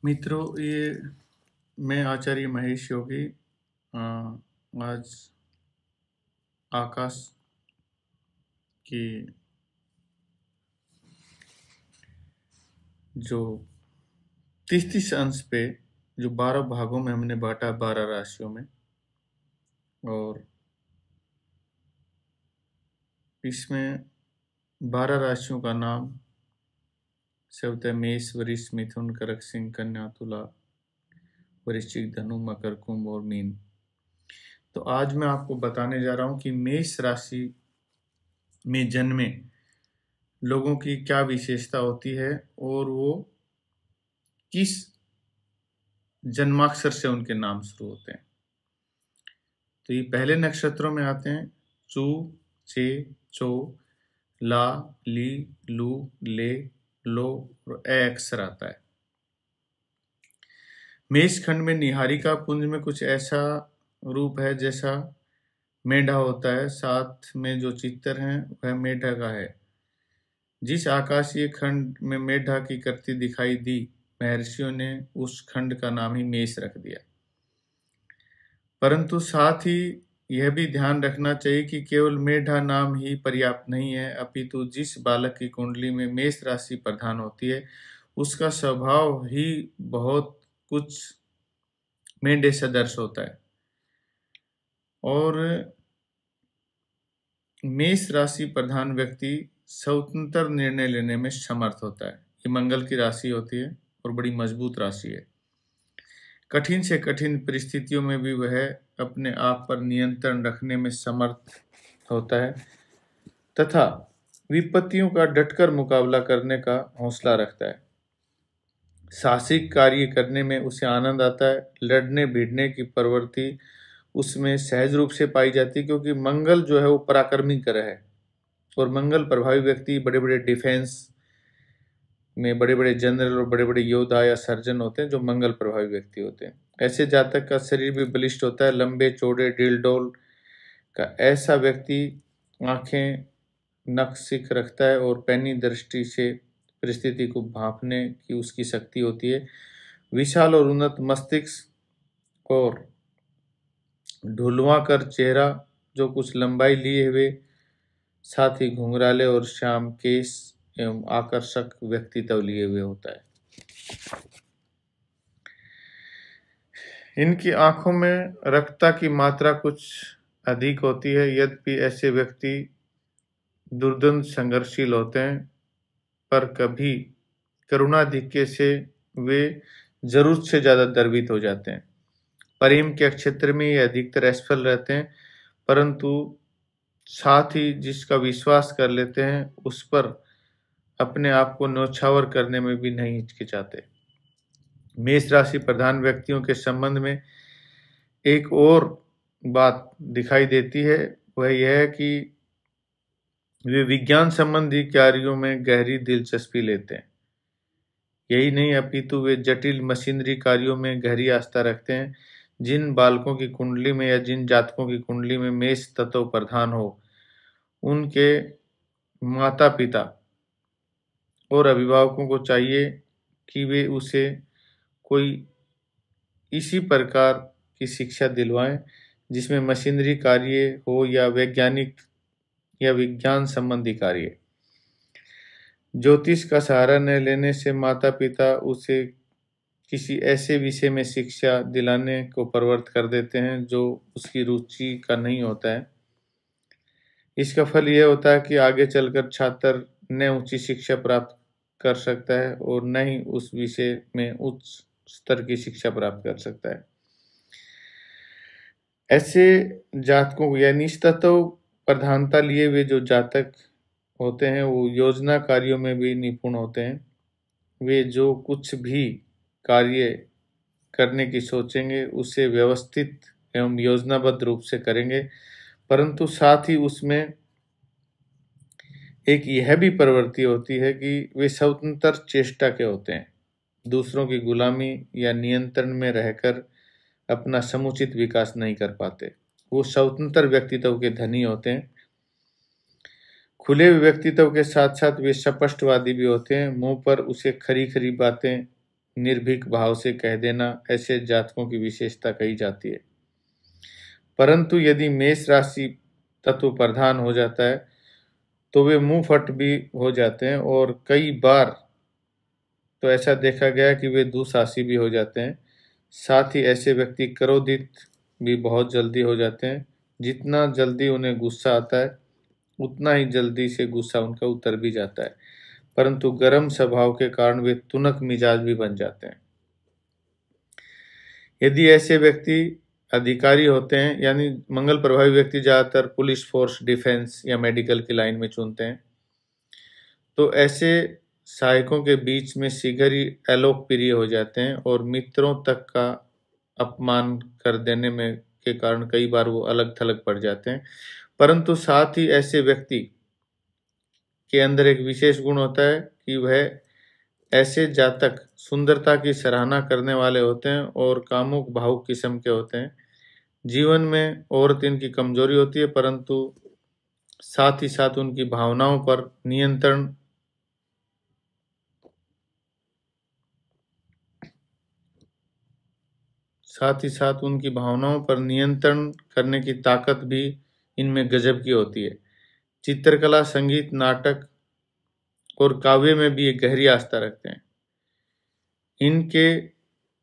मित्रों, ये मैं आचार्य महेश योगी आज आकाश की जो 30 अंश पे जो 12 भागों में हमने बांटा 12 राशियों में, और इसमें 12 राशियों का नाम से होता है मेष, वृष, मिथुन, कर्क, सिंह, कन्या, तुला, वृश्चिक, धनु, मकर, कुंभ और मीन। तो आज मैं आपको बताने जा रहा हूं कि मेष राशि में जन्मे लोगों की क्या विशेषता होती है और वो किस जन्माक्षर से उनके नाम शुरू होते हैं। तो ये पहले नक्षत्रों में आते हैं चू, चे, चो, ला, ली, लू, ले, लो और ए अक्षर आता है। मेष खंड में निहारिका पुंज में कुछ ऐसा रूप है जैसा मेढा होता है, साथ में जो चित्तर है वह मेढा का है। जिस आकाशीय खंड में मेढा की कृति दिखाई दी, महर्षियों ने उस खंड का नाम ही मेष रख दिया। परंतु साथ ही यह भी ध्यान रखना चाहिए कि केवल मेढा नाम ही पर्याप्त नहीं है, अपितु जिस बालक की कुंडली में मेष राशि प्रधान होती है उसका स्वभाव ही बहुत कुछ मेढे सदृश होता है और मेष राशि प्रधान व्यक्ति स्वतंत्र निर्णय लेने में समर्थ होता है। ये मंगल की राशि होती है और बड़ी मजबूत राशि है। कठिन से कठिन परिस्थितियों में भी वह अपने आप पर नियंत्रण रखने में समर्थ होता है तथा विपत्तियों का डटकर मुकाबला करने का हौसला रखता है। साहसिक कार्य करने में उसे आनंद आता है। लड़ने भिड़ने की प्रवृत्ति उसमें सहज रूप से पाई जाती है, क्योंकि मंगल जो है वो पराक्रमी ग्रह है और मंगल प्रभावी व्यक्ति बड़े बड़े डिफेंस में बड़े बड़े जनरल और बड़े बड़े योद्धा या सर्जन होते हैं जो मंगल प्रभावी व्यक्ति होते हैं। ऐसे जातक का शरीर भी बलिष्ठ होता है, लंबे चौड़े ढील डोल का ऐसा व्यक्ति आंखें नख सिख रखता है और पैनी दृष्टि से परिस्थिति को भांपने की उसकी शक्ति होती है। विशाल और उन्नत मस्तिष्क और ढुलवा कर चेहरा जो कुछ लंबाई लिए हुए, साथ ही घुंघराले और श्याम केश एवं आकर्षक व्यक्तित्व लिए हुए होता है। इनकी आंखों में रक्तता की मात्रा कुछ अधिक होती है, यद्यपि ऐसे व्यक्ति दुर्दंत संघर्षशील होते हैं, पर कभी करुणाधिक्य से वे जरूरत से ज्यादा द्रवित हो जाते हैं। प्रेम के क्षेत्र में ये अधिकतर असफल रहते हैं, परंतु साथ ही जिसका विश्वास कर लेते हैं उस पर अपने आप को न्यौछावर करने में भी नहीं हिचकिचाते। मेष राशि प्रधान व्यक्तियों के संबंध में एक और बात दिखाई देती है, वह यह है कि वे विज्ञान संबंधी कार्यों में गहरी दिलचस्पी लेते हैं। यही नहीं, अपितु वे जटिल मशीनरी कार्यों में गहरी आस्था रखते हैं। जिन बालकों की कुंडली में या जिन जातकों की कुंडली में मेष तत्व प्रधान हो, उनके माता पिता और अभिभावकों को चाहिए कि वे उसे कोई इसी प्रकार की शिक्षा दिलवाएं जिसमें मशीनरी कार्य हो या वैज्ञानिक या विज्ञान संबंधी कार्य। ज्योतिष का सहारा न लेने से माता पिता उसे किसी ऐसे विषय में शिक्षा दिलाने को प्रवृत्त कर देते हैं जो उसकी रुचि का नहीं होता है। इसका फल यह होता है कि आगे चलकर छात्र न ऊंची शिक्षा प्राप्त कर सकता है और न ही उस विषय में उच्च स्तर की शिक्षा प्राप्त कर सकता है। ऐसे जातकों को या निष्तत्व प्रधानता लिए हुए जो जातक होते हैं वो योजना कार्यों में भी निपुण होते हैं। वे जो कुछ भी कार्य करने की सोचेंगे उसे व्यवस्थित एवं योजनाबद्ध रूप से करेंगे, परंतु साथ ही उसमें एक यह भी प्रवृत्ति होती है कि वे स्वतंत्र चेष्टा के होते हैं। दूसरों की गुलामी या नियंत्रण में रहकर अपना समुचित विकास नहीं कर पाते। वो स्वतंत्र व्यक्तित्व के धनी होते हैं। खुले व्यक्तित्व के साथ साथ वे स्पष्टवादी भी होते हैं। मुंह पर उसे खरी खरी बातें निर्भीक भाव से कह देना ऐसे जातकों की विशेषता कही जाती है। परंतु यदि मेष राशि तत्व प्रधान हो जाता है तो वे मुंह फट भी हो जाते हैं, और कई बार तो ऐसा देखा गया कि वे दुःसाहसी भी हो जाते हैं। साथ ही ऐसे व्यक्ति क्रोधित भी बहुत जल्दी हो जाते हैं। जितना जल्दी उन्हें गुस्सा आता है उतना ही जल्दी से गुस्सा उनका उतर भी जाता है, परंतु गर्म स्वभाव के कारण वे तुनक मिजाज भी बन जाते हैं। यदि ऐसे व्यक्ति अधिकारी होते हैं, यानी मंगल प्रभावी व्यक्ति ज़्यादातर पुलिस फोर्स, डिफेंस या मेडिकल की लाइन में चुनते हैं, तो ऐसे सहायकों के बीच में शीघ्र ही अलोकप्रिय हो जाते हैं और मित्रों तक का अपमान कर देने में के कारण कई बार वो अलग थलग पड़ जाते हैं। परंतु साथ ही ऐसे व्यक्ति के अंदर एक विशेष गुण होता है कि वह ऐसे जातक सुंदरता की सराहना करने वाले होते हैं और कामुक भावुक किस्म के होते हैं। जीवन में औरत इनकी कमजोरी होती है, परंतु साथ ही साथ उनकी भावनाओं पर नियंत्रण करने की ताकत भी इनमें गजब की होती है। चित्रकला, संगीत, नाटक और काव्य में भी एक गहरी आस्था रखते हैं। इनके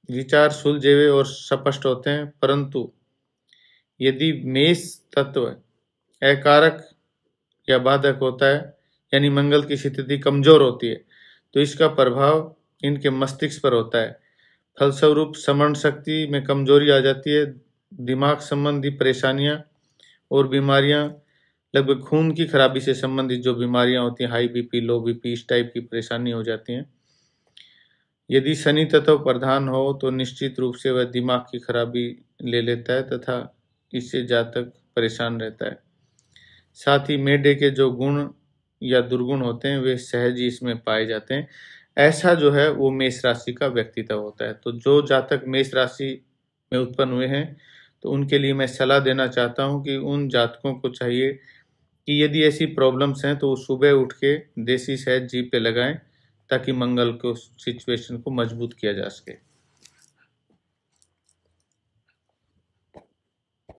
विचार सुलझे हुए और स्पष्ट होते हैं, परंतु यदि मेष तत्व अकारक या बाधक होता है, यानी मंगल की स्थिति कमजोर होती है, तो इसका प्रभाव इनके मस्तिष्क पर होता है। फलस्वरूप स्मरण शक्ति में कमजोरी आ जाती है। दिमाग संबंधी परेशानियां और बीमारियां, लगभग खून की खराबी से संबंधित जो बीमारियां होती हैं, हाई बीपी, लो बीपी, इस टाइप की परेशानी हो जाती हैं। यदि शनि तत्व प्रधान हो तो निश्चित रूप से वह दिमाग की खराबी ले लेता है तथा इससे जातक परेशान रहता है। साथ ही मेढे के जो गुण या दुर्गुण होते हैं वे सहज ही इसमें पाए जाते हैं। ऐसा जो है वो मेष राशि का व्यक्तित्व होता है। तो जो जातक मेष राशि में उत्पन्न हुए हैं तो उनके लिए मैं सलाह देना चाहता हूं कि उन जातकों को चाहिए कि यदि ऐसी प्रॉब्लम्स हैं तो वो सुबह उठ के देसी शहद जीभ पे लगाएं, ताकि मंगल को सिचुएशन को मजबूत किया जा सके।